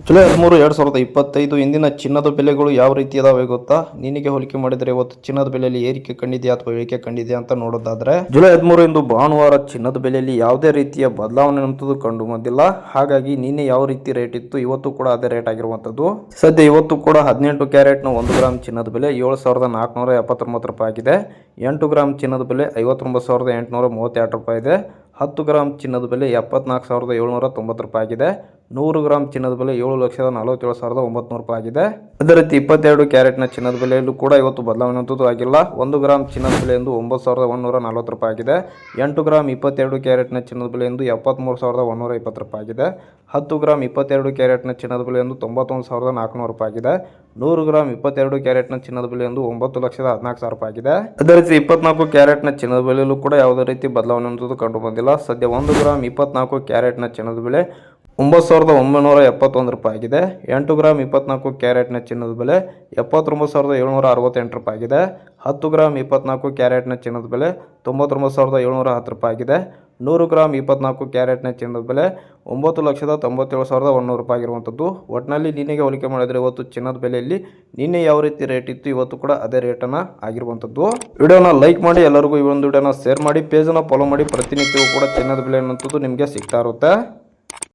July 13, 2025 ಇಂದಿನ ಚಿನ್ನದ ಬೆಲೆಗಳು ಯಾವ ರೀತಿ ಇದಾವೆ ಗೊತ್ತಾ? ನಿನಗೆ ಹೋಲಿಕೆ ಮಾಡಿದರೆ ಇವತ್ತು ಚಿನ್ನದ ಬೆಲೆಯಲ್ಲಿ ಏರಿಕೆ ಕಂಡಿದೆಯಾ ಅಥವಾ ಇಳಿಕೆ ಕಂಡಿದೆಯಾ ಅಂತ ನೋಡೋದಾದ್ರೆ, ಜುಲೈ 13 ಇಂದು ಭಾನುವಾರ ಚಿನ್ನದ ಬೆಲೆಯಲ್ಲಿ ಯಾವುದೇ ರೀತಿಯ ಬದಲಾವಣೆ ಅಂತದ್ದು ಕಂಡು ಬಂದಿಲ್ಲ. ಹಾಗಾಗಿ ನಿನ್ನೆ ಯಾವ ರೀತಿ ರೇಟ್ ಇತ್ತು ಇವತ್ತು ಕೂಡ ಅದೇ ರೇಟ್ ಆಗಿರುವಂತದ್ದು. ಸದ್ಯ ಇವತ್ತು ಕೂಡ 18 ಕ್ಯಾರೆಟ್ನ 1 ಗ್ರಾಮ್ ಚಿನ್ನದ ಬೆಲೆ 7,479 ರೂಪಾಯಿ ಆಗಿದೆ. 8 ಗ್ರಾಮ್ ಚಿನ್ನದ ಬೆಲೆ 59,832 ರೂಪಾಯಿ ಇದೆ. 10 ಗ್ರಾಮ್ ಚಿನ್ನದ ಬೆಲೆ 74,790 ರೂಪಾಯಿ ಆಗಿದೆ. 100 ಗ್ರಾಮ್ ಚಿನ್ನದ ಬೆಲೆ 7,47,900 ರೂಪಾಯಿ ಆಗಿದೆ. ಅದೇ ರೀತಿ 22 ಕ್ಯಾರೆಟ್ನ ಚಿನ್ನದ ಬೆಲೆಯಲ್ಲೂ ಕೂಡ ಇವತ್ತು ಬದಲಾವಣೆ ಅಂತದ್ದು ಆಗಿಲ್ಲ. 1 ಗ್ರಾಮ್ ಚಿನ್ನದ ಬೆಲೆ ಎಂದು 9,140 ರೂಪಾಯಿ ಆಗಿದೆ. 8 ಗ್ರಾಮ್ 22 ಕ್ಯಾರೆಟ್ನ ಚಿನ್ನದ ಬೆಲೆ ಎಂದು 73,120 ರೂಪಾಯಿ ಆಗಿದೆ. 10 ಗ್ರಾಮ್ 22 ಕ್ಯಾರೆಟ್ನ ಚಿನ್ನದ ಬೆಲೆ ಎಂದು 91,400 ರೂಪಾಯಿ ಆಗಿದೆ. 100 ಗ್ರಾಮ್ 22 ಕ್ಯಾರೆಟ್ನ ಚಿನ್ನದ ಬೆಲೆ ಎಂದು 9,14,000 ರೂಪಾಯಿ ಆಗಿದೆ. ಅದೇ ರೀತಿ 24 ಕ್ಯಾರೆಟ್ನ ಚಿನ್ನದ ಬೆಲೆಯಲ್ಲೂ ಕೂಡ ಯಾವುದೇ ರೀತಿ ಬದಲಾವಣೆ ಅಂತದ್ದು ಕಂಡು ಬಂದಿಲ್ಲ. ಸದ್ಯ 1 ಗ್ರಾಮ್ 24 ಕ್ಯಾರೆಟ್ನ ಚಿನ್ನದ ಬೆಲೆ 9,971 ರೂಪಾಯಿ ಆಗಿದೆ. 8 ಗ್ರಾಮ್ 24 ಕ್ಯಾರೆಟ್ನ ಚಿನ್ನದ ಬೆಲೆ 79,768 ರೂಪಾಯಿ ಆಗಿದೆ. 10 ಗ್ರಾಮ್ 24 ಕ್ಯಾರೆಟ್ನ ಚಿನ್ನದ ಬೆಲೆ 99,710 ರೂಪಾಯಿ ಆಗಿದೆ. 100 ಗ್ರಾಮ್ 24 ಕ್ಯಾರೆಟ್ನ ಚಿನ್ನದ ಬೆಲೆ 9,97,100 ರೂಪಾಯಿ ಆಗಿರುವಂಥದ್ದು. ಒಟ್ಟಿನಲ್ಲಿ ನಿನ್ನೆಗೆ ಹೋಲಿಕೆ ಮಾಡಿದರೆ ಇವತ್ತು ಚಿನ್ನದ ಬೆಲೆಯಲ್ಲಿ ನಿನ್ನೆ ಯಾವ ರೀತಿ ರೇಟ್ ಇತ್ತು ಇವತ್ತು ಕೂಡ ಅದೇ ರೇಟನ್ನು ಆಗಿರುವಂಥದ್ದು. ವಿಡಿಯೋನ ಲೈಕ್ ಮಾಡಿ, ಎಲ್ಲರಿಗೂ ಈ ಒಂದು ವಿಡಿಯೋನ ಶೇರ್ ಮಾಡಿ, ಪೇಜನ್ನು ಫಾಲೋ ಮಾಡಿ. ಪ್ರತಿನಿತ್ಯವೂ ಕೂಡ ಚಿನ್ನದ ಬೆಲೆ ಅನ್ನುವಂಥದ್ದು ನಿಮಗೆ ಸಿಗ್ತಾ ಇರುತ್ತೆ.